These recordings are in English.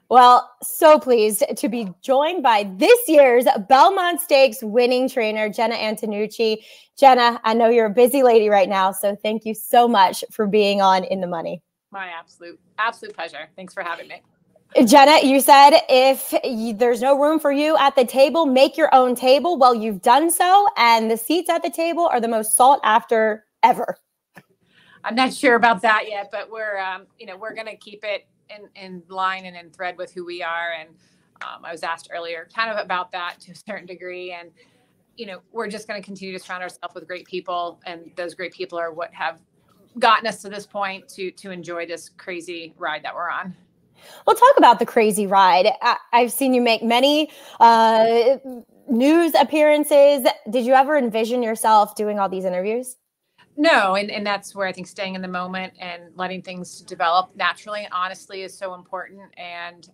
Well, so pleased to be joined by this year's Belmont Stakes winning trainer, Jena Antonucci. Jena, I know you're a busy lady right now, so thank you so much for being on In the Money. My absolute pleasure. Thanks for having me. Jena, you said if there's no room for you at the table, make your own table. Well, you've done so, and the seats at the table are the most sought after ever. I'm not sure about that yet, but we're going to keep it in line and in thread with who we are. And I was asked earlier kind of about that to a certain degree. And, we're just going to continue to surround ourselves with great people. And those great people are what have gotten us to this point to enjoy this crazy ride that we're on. We'll talk about the crazy ride. I've seen you make many news appearances. Did you ever envision yourself doing all these interviews? No, and that's where I think staying in the moment and letting things develop naturally and honestly is so important. And,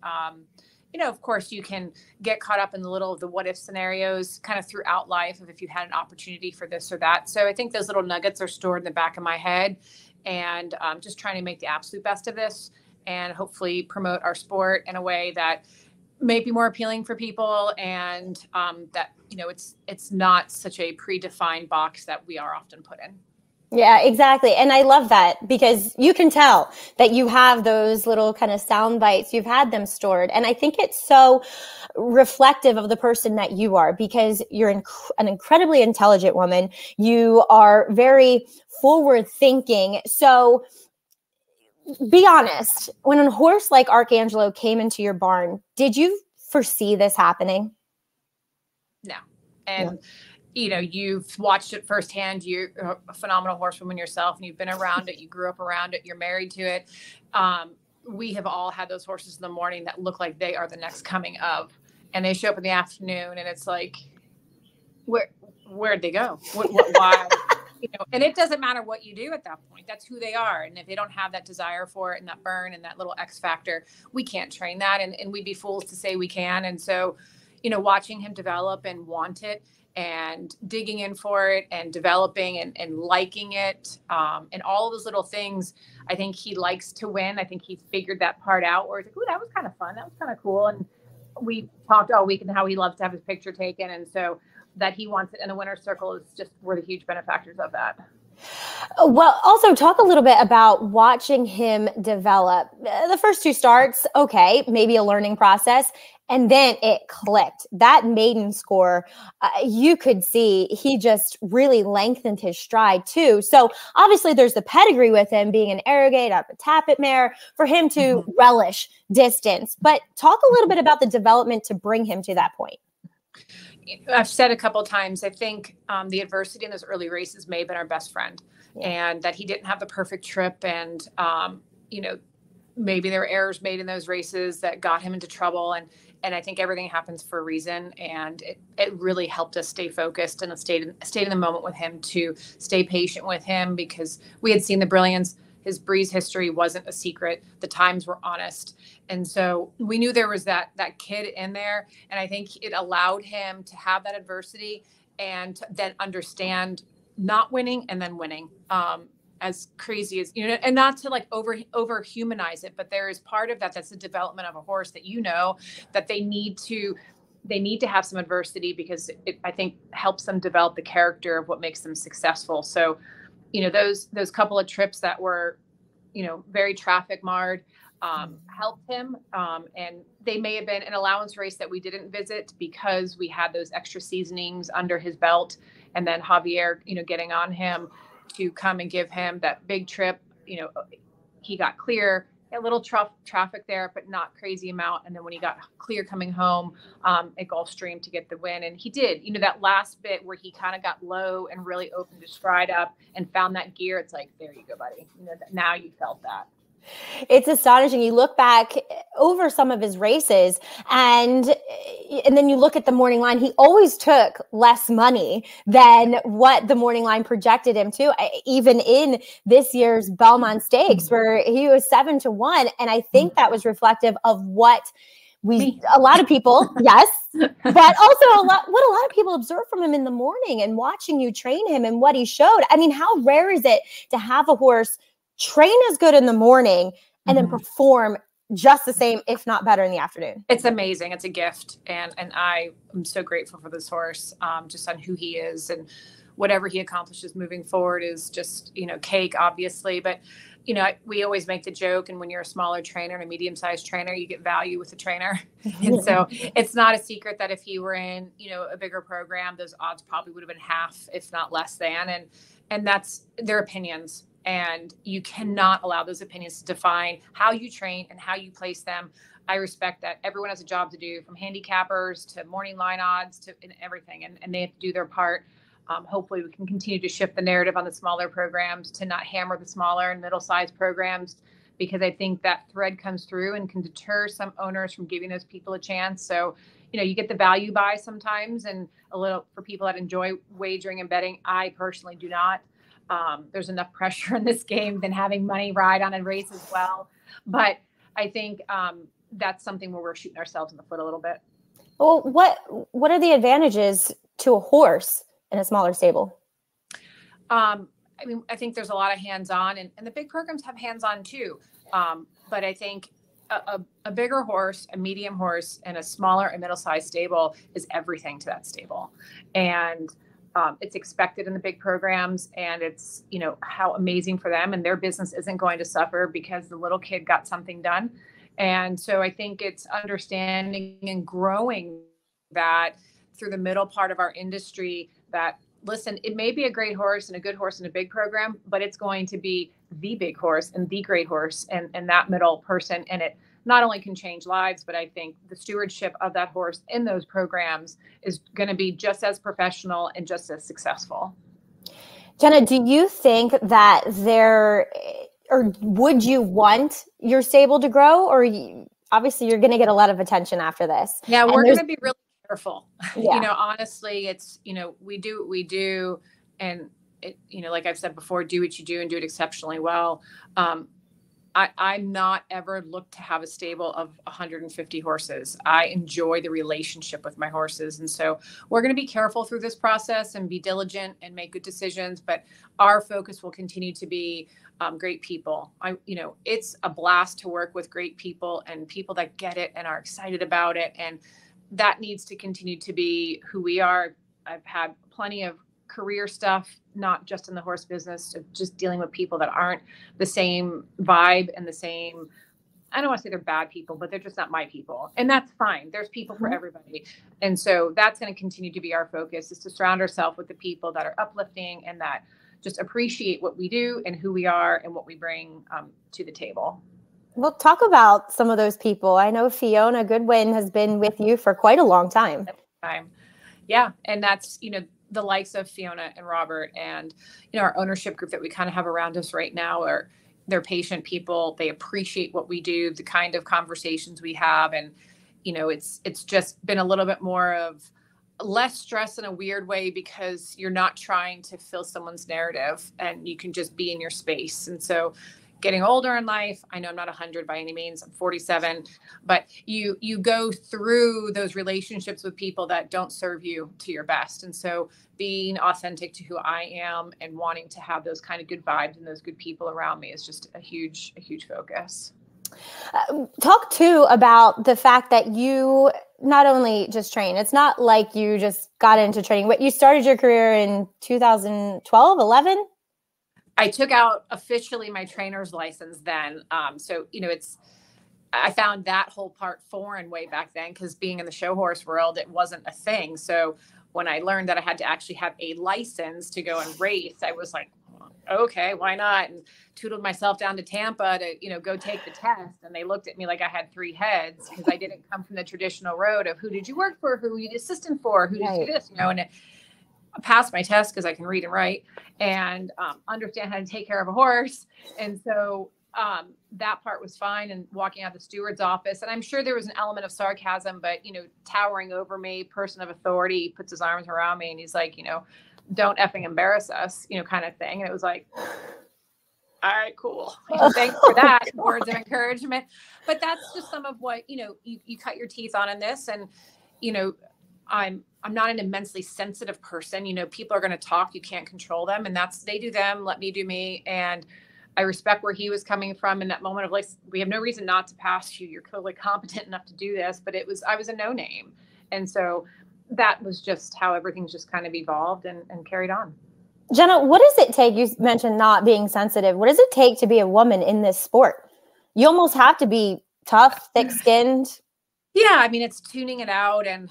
of course, you can get caught up in the little of the what if scenarios kind of throughout life of if you had an opportunity for this or that. So I think those little nuggets are stored in the back of my head, and just trying to make the absolute best of this and hopefully promote our sport in a way that may be more appealing for people, and that, it's not such a predefined box that we are often put in. Yeah, exactly. And I love that because you can tell that you have those little kind of sound bites. You've had them stored. And I think it's so reflective of the person that you are, because you're an incredibly intelligent woman. You are very forward thinking. So be honest, when a horse like Arcangelo came into your barn, did you foresee this happening? No. And you've watched it firsthand. You're a phenomenal horsewoman yourself, and you've been around it. You grew up around it. You're married to it. We have all had those horses in the morning that look like they are the next coming of, and they show up in the afternoon, and it's like, where'd they go? Why? And it doesn't matter what you do at that point. That's who they are. And if they don't have that desire for it and that burn and that little X factor, we can't train that. And we'd be fools to say we can. And so, watching him develop and want it, and digging in for it and developing and liking it, and all of those little things. I think he likes to win. I think he figured that part out where he's like, "Ooh, that was kind of fun. That was kind of cool." And we talked all week and how he loves to have his picture taken. And so that he wants it in the winner's circle is just, we're the huge benefactors of that. Well, also talk a little bit about watching him develop. The first two starts, okay, maybe a learning process. And then it clicked. That maiden score, you could see he just really lengthened his stride too. So obviously there's the pedigree with him being an Arrogate, a Tappet mare, for him to relish distance. But talk a little bit about the development to bring him to that point. I've said a couple of times, I think the adversity in those early races may have been our best friend, and that he didn't have the perfect trip. And, maybe there were errors made in those races that got him into trouble. And I think everything happens for a reason. And it really helped us stay focused and stayed in the moment with him, to stay patient with him, because we had seen the brilliance. His breeze history wasn't a secret. The times were honest. And so we knew there was that kid in there. And I think it allowed him to have that adversity and to then understand not winning and then winning, as crazy as, and not to like over humanize it, but there is part of that that's the development of a horse that, that they need to have some adversity, because it, I think, helps them develop the character of what makes them successful. So, those couple of trips that were, very traffic marred, helped him. And they may have been an allowance race that we didn't visit because we had those extra seasonings under his belt. And then Javier, getting on him to come and give him that big trip. He got clear, a little traffic there, but not crazy amount. And then when he got clear coming home at Gulfstream to get the win, and he did, that last bit where he kind of got low and really opened his stride up and found that gear. It's like, there you go, buddy. Now you felt that. It's astonishing. You look back over some of his races, and then you look at the morning line. He always took less money than what the morning line projected him to, even in this year's Belmont Stakes, where he was 7-1. And I think that was reflective of what a lot of people, yes, but also what a lot of people observed from him in the morning and watching you train him and what he showed. I mean, how rare is it to have a horse train as good in the morning and then perform just the same, if not better, in the afternoon. It's amazing. It's a gift. And I am so grateful for this horse, just on who he is, and whatever he accomplishes moving forward is just, cake, obviously. But, we always make the joke, and when you're a smaller trainer and a medium-sized trainer, you get value with the trainer. And so it's not a secret that if he were in, a bigger program, those odds probably would have been half, if not less than. And that's their opinions. And you cannot allow those opinions to define how you train and how you place them. I respect that everyone has a job to do, from handicappers to morning line odds to everything. And they have to do their part. Hopefully we can continue to shift the narrative on the smaller programs to not hammer the smaller and middle-sized programs, because I think that thread comes through and can deter some owners from giving those people a chance. So, you get the value buy sometimes, and a little for people that enjoy wagering and betting. I personally do not. There's enough pressure in this game than having money ride on a race as well. But I think that's something where we're shooting ourselves in the foot a little bit. Well, what are the advantages to a horse in a smaller stable? I think there's a lot of hands-on, and the big programs have hands-on too. But I think a bigger horse, a medium horse, and a smaller and middle-sized stable is everything to that stable. And it's expected in the big programs, and it's, how amazing for them, and their business isn't going to suffer because the little kid got something done. And so I think it's understanding and growing that through the middle part of our industry, that, listen, it may be a great horse and a good horse in a big program, but it's going to be the big horse and the great horse and that middle person. And it not only can change lives, but I think the stewardship of that horse in those programs is going to be just as professional and just as successful. Jena, do you think that or would you want your stable to grow? Or obviously you're going to get a lot of attention after this. Yeah, we're going to be really careful. Yeah. Honestly, it's, we do what we do. And it, like I've said before, do what you do and do it exceptionally well. I'm not ever looked to have a stable of 150 horses. I enjoy the relationship with my horses. And so we're going to be careful through this process and be diligent and make good decisions. But our focus will continue to be great people. It's a blast to work with great people and people that get it and are excited about it. And that needs to continue to be who we are. I've had plenty of career stuff, not just in the horse business, of just dealing with people that aren't the same vibe and the same, I don't want to say they're bad people, but they're just not my people. And that's fine. There's people for everybody. And so that's going to continue to be our focus, is to surround ourselves with the people that are uplifting and that just appreciate what we do and who we are and what we bring to the table. Well, talk about some of those people. I know Fiona Goodwin has been with you for quite a long time. Yeah. And that's, the likes of Fiona and Robert and, our ownership group that we kind of have around us right now they're patient people. They appreciate what we do, the kind of conversations we have. And, it's just been a little bit more of less stress in a weird way, because you're not trying to fill someone's narrative and you can just be in your space. And so getting older in life, I know I'm not 100 by any means, I'm 47, but you go through those relationships with people that don't serve you to your best. And so being authentic to who I am and wanting to have those kind of good vibes and those good people around me is just a huge focus. Talk too about the fact that you not only just train, it's not like you just got into training, but you started your career in 2012, 11? I took out officially my trainer's license then. So, I found that whole part foreign way back then, because being in the show horse world, it wasn't a thing. So when I learned that I had to actually have a license to go and race, I was like, okay, why not? And tootled myself down to Tampa to, go take the test. And they looked at me like I had three heads, because I didn't come from the traditional road of who did you work for? Who were you the assistant for? Who did you do this? And I passed my test because I can read and write and understand how to take care of a horse. And so that part was fine. And walking out the steward's office, and I'm sure there was an element of sarcasm, but, towering over me, person of authority, puts his arms around me and he's like, don't effing embarrass us, kind of thing. And it was like, all right, cool. Thanks for that. Words of encouragement. But that's just some of what, you cut your teeth on in this. And, I'm not an immensely sensitive person. People are going to talk. You can't control them. And they do them. Let me do me. And I respect where he was coming from in that moment of like, we have no reason not to pass you. You're clearly competent enough to do this, but I was a no name. And so that was just how everything's just kind of evolved and carried on. Jena, what does it take? You mentioned not being sensitive. What does it take to be a woman in this sport? You almost have to be tough, thick-skinned. Yeah, I mean, it's tuning it out and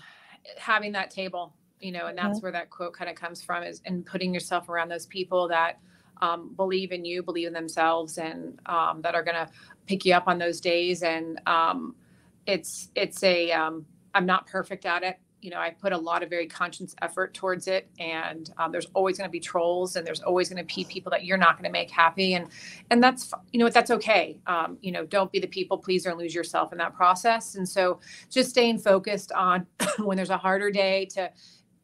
having that table, you know, and that's where that quote kind of comes from, is and putting yourself around those people that believe in you, believe in themselves, and that are going to pick you up on those days. And I'm not perfect at it. You know, I put a lot of very conscious effort towards it, and there's always going to be trolls, and there's always going to be people that you're not going to make happy. And that's, you know, that's okay. You know, don't be the people pleaser and lose yourself in that process. And so just staying focused on when there's a harder day to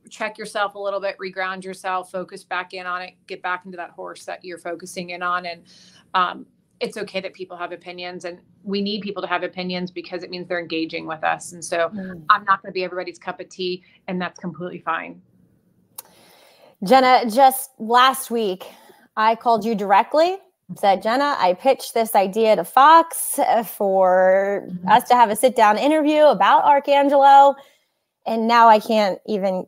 check yourself a little bit, reground yourself, focus back in on it, get back into that horse that you're focusing in on. And it's okay that people have opinions, and we need people to have opinions because it means they're engaging with us. And so I'm not going to be everybody's cup of tea, and that's completely fine. Jena, just last week, I called you directly, said, Jena, I pitched this idea to Fox for us to have a sit-down interview about Arcangelo. And now I can't even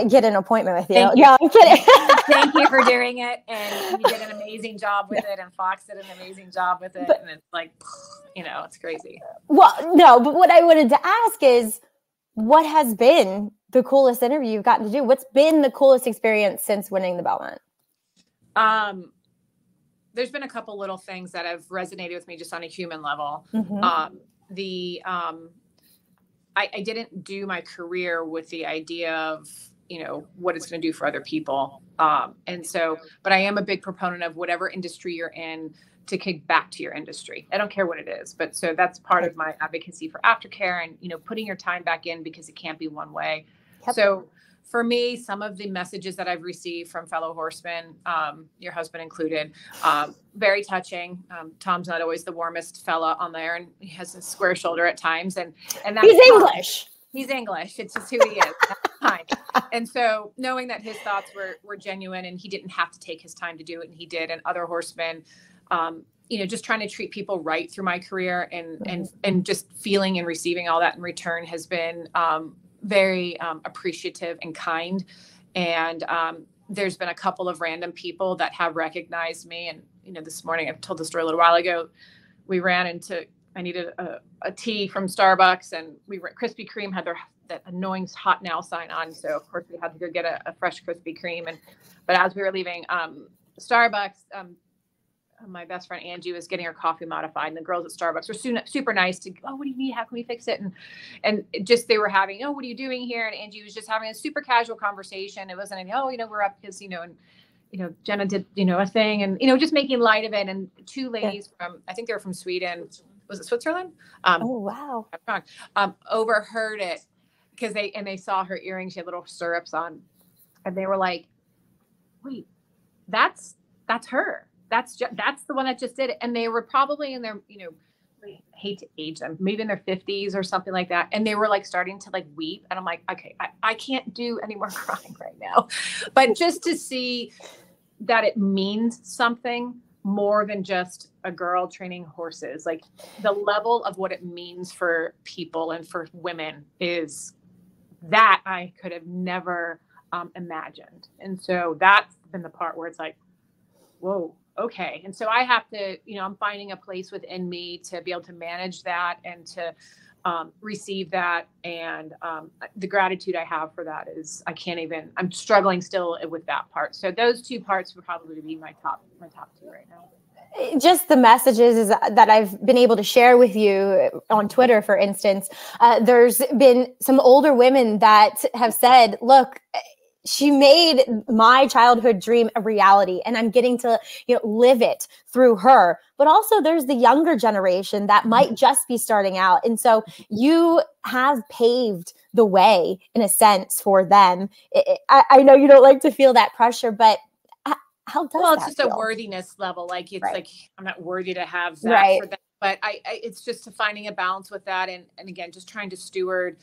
get an appointment with you. No, I'm kidding. Thank you for doing it. And you did an amazing job with it. And Fox did an amazing job with it. And it's like, you know, it's crazy. Well, no, but what I wanted to ask is, what has been the coolest interview you've gotten to do? What's been the coolest experience since winning the Belmont? There's been a couple little things that have resonated with me just on a human level. I didn't do my career with the idea of, you know, what it's going to do for other people. And so, but I am a big proponent of whatever industry you're in to kick back to your industry. I don't care what it is, but so that's part of my advocacy for aftercare and, you know, putting your time back in because it can't be one way. So for me, some of the messages that I've received from fellow horsemen, your husband included, very touching. Tom's not always the warmest fella on there, and he has a square shoulder at times. And that's he's English. He's English. It's just who he is. That's fine. And so knowing that his thoughts were genuine, and he didn't have to take his time to do it, and he did, and other horsemen, you know, just trying to treat people right through my career, and just feeling and receiving all that in return has been very appreciative and kind. And there's been a couple of random people that have recognized me. And, you know, this morning, I've told the story a little while ago, we ran into, I needed a tea from Starbucks, and Krispy Kreme had that annoying hot now sign on. So of course we had to go get a fresh Krispy Kreme. But as we were leaving Starbucks, my best friend Angie was getting her coffee modified, and the girls at Starbucks were super nice to, oh, what do you need? How can we fix it? And just, they were having, oh, what are you doing here? And Angie was just having a super casual conversation. It wasn't any, oh, you know, we're up because, you know, and, you know, Jena did, you know, a thing, and, you know, just making light of it. And two ladies from, I think they were from Sweden. Was it Switzerland? Oh, wow. I'm wrong. Overheard it because they saw her earrings. She had little syrups on, and they were like, wait, that's her. That's the one that just did it. And they were probably in their, you know, I hate to age them, maybe in their 50s or something like that. And they were like starting to like weep. And I'm like, okay, I can't do any more crying right now. But just to see that it means something more than just a girl training horses, like the level of what it means for people and for women is that I could have never imagined. And so that's been the part where it's like, whoa. Okay. And so I have to, you know, I'm finding a place within me to be able to manage that and to receive that. And the gratitude I have for that is, I'm struggling still with that part. So those two parts would probably be my top two right now. Just the messages that I've been able to share with you on Twitter, for instance, there's been some older women that have said, look, she made my childhood dream a reality, and I'm getting to, you know, live it through her. But also there's the younger generation that might just be starting out. And so you have paved the way in a sense for them. I know you don't like to feel that pressure, but how does it's that just feel? A worthiness level. Like it's like, I'm not worthy to have that right. for them, but it's just finding a balance with that. And again, just trying to steward.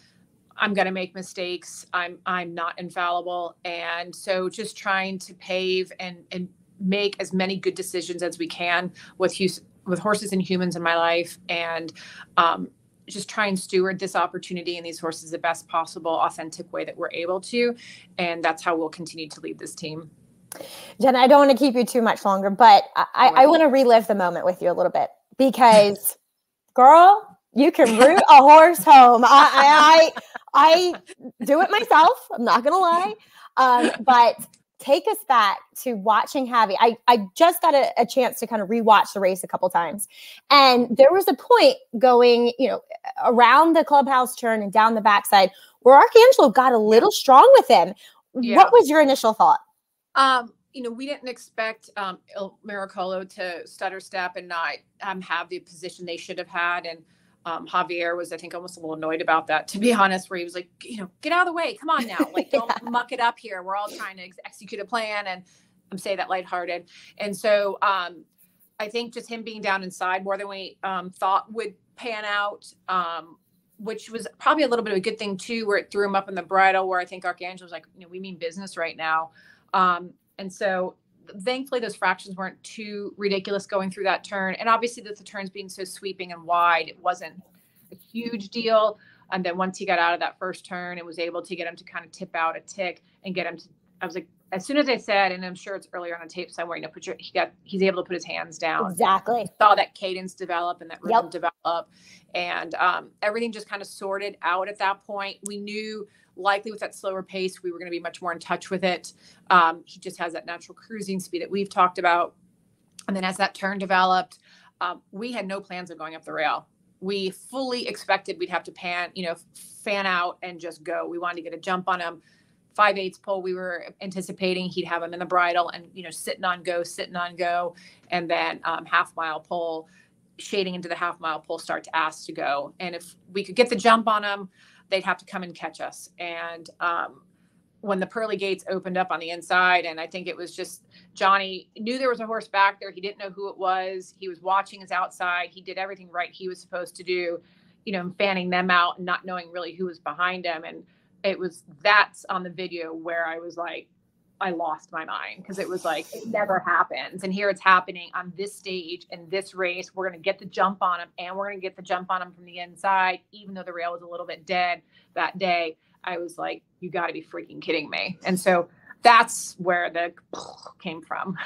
I'm going to make mistakes. I'm not infallible. And so just trying to pave and make as many good decisions as we can with horses and humans in my life, and just try and steward this opportunity and these horses the best possible, authentic way that we're able to. And that's how we'll continue to lead this team. Jena, I don't want to keep you too much longer, but I want to relive the moment with you a little bit, because girl, you can root a horse home. I do it myself. I'm not going to lie. But take us back to watching Javi. I just got a chance to kind of rewatch the race a couple times. And there was a point going, around the clubhouse turn and down the backside where Arcangelo got a little strong with him. Yeah. What was your initial thought? We didn't expect Il Miracolo to stutter step and not have the position they should have had. And Javier was, I think, almost a little annoyed about that, to be honest, where he was like, get out of the way. Come on now. Like, don't muck it up here. We're all trying to execute a plan. And I'm saying that lighthearted. And so I think just him being down inside more than we thought would pan out, which was probably a little bit of a good thing too, where it threw him up in the bridle, where I think Arcangelo was like, we mean business right now. And so thankfully those fractions weren't too ridiculous going through that turn. And obviously the turns being so sweeping and wide, it wasn't a huge deal. And then once he got out of that first turn and was able to get him to kind of tip out a tick and get him to, I was like, as soon as I said, and I'm sure it's earlier on the tape somewhere, he's able to put his hands down. Exactly. Saw that cadence develop and that rhythm develop. And everything just kind of sorted out at that point. We knew likely with that slower pace, we were going to be much more in touch with it. He just has that natural cruising speed that we've talked about. And then as that turn developed, we had no plans of going up the rail. We fully expected we'd have to fan out and just go. We wanted to get a jump on him. 5/8 pull, we were anticipating he'd have him in the bridle and, sitting on go. And then half mile pull, shading into the half mile pull, start to ask to go. And if we could get the jump on him, they'd have to come and catch us. And when the pearly gates opened up on the inside, and I think it was just Johnny knew there was a horse back there. He didn't know who it was. He was watching his outside. He did everything right he was supposed to do, fanning them out and not knowing really who was behind him. And that's on the video where I was like, I lost my mind, because it was like, it never happens. And here it's happening on this stage in this race. We're going to get the jump on him, and we're going to get the jump on him from the inside, even though the rail was a little bit dead that day. I was like, you got to be freaking kidding me. And so that's where the came from.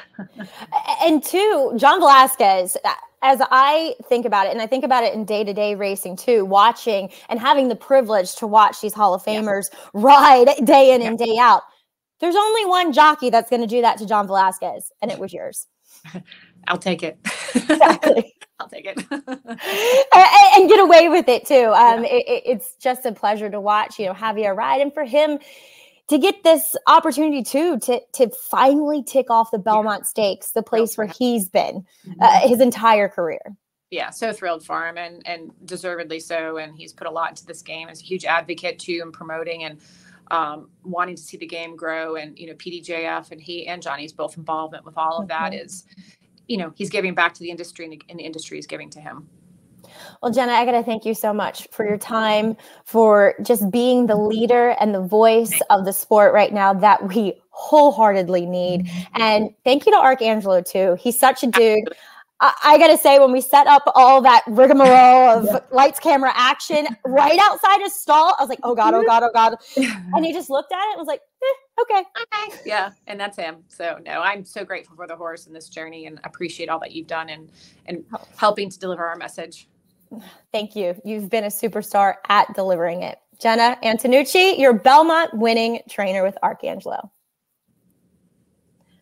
And two, John Velasquez, as I think about it, and I think about it in day-to-day racing too, watching and having the privilege to watch these Hall of Famers ride day in and day out. There's only one jockey that's going to do that to John Velasquez, and it was yours. I'll take it. Exactly. I'll take it. and get away with it too. It's just a pleasure to watch, Javier ride, and for him to get this opportunity too, to finally tick off the Belmont Stakes, the place where he's been his entire career. Yeah, so thrilled for him, and deservedly so. And he's put a lot into this game. He's a huge advocate too in promoting and wanting to see the game grow. And, PDJF and he and Johnny's both involvement with all of that is, he's giving back to the industry, and the industry is giving to him. Well, Jena, I got to thank you so much for your time, for just being the leader and the voice of the sport right now that we wholeheartedly need. And thank you to Arcangelo too. He's such a dude. I got to say, when we set up all that rigmarole of lights, camera, action right outside his stall, I was like, oh God, oh God, oh God. And he just looked at it and was like, okay. Yeah. And that's him. So no, I'm so grateful for the horse and this journey, and appreciate all that you've done and helping to deliver our message. Thank you. You've been a superstar at delivering it. Jena Antonucci, your Belmont winning trainer with Arcangelo.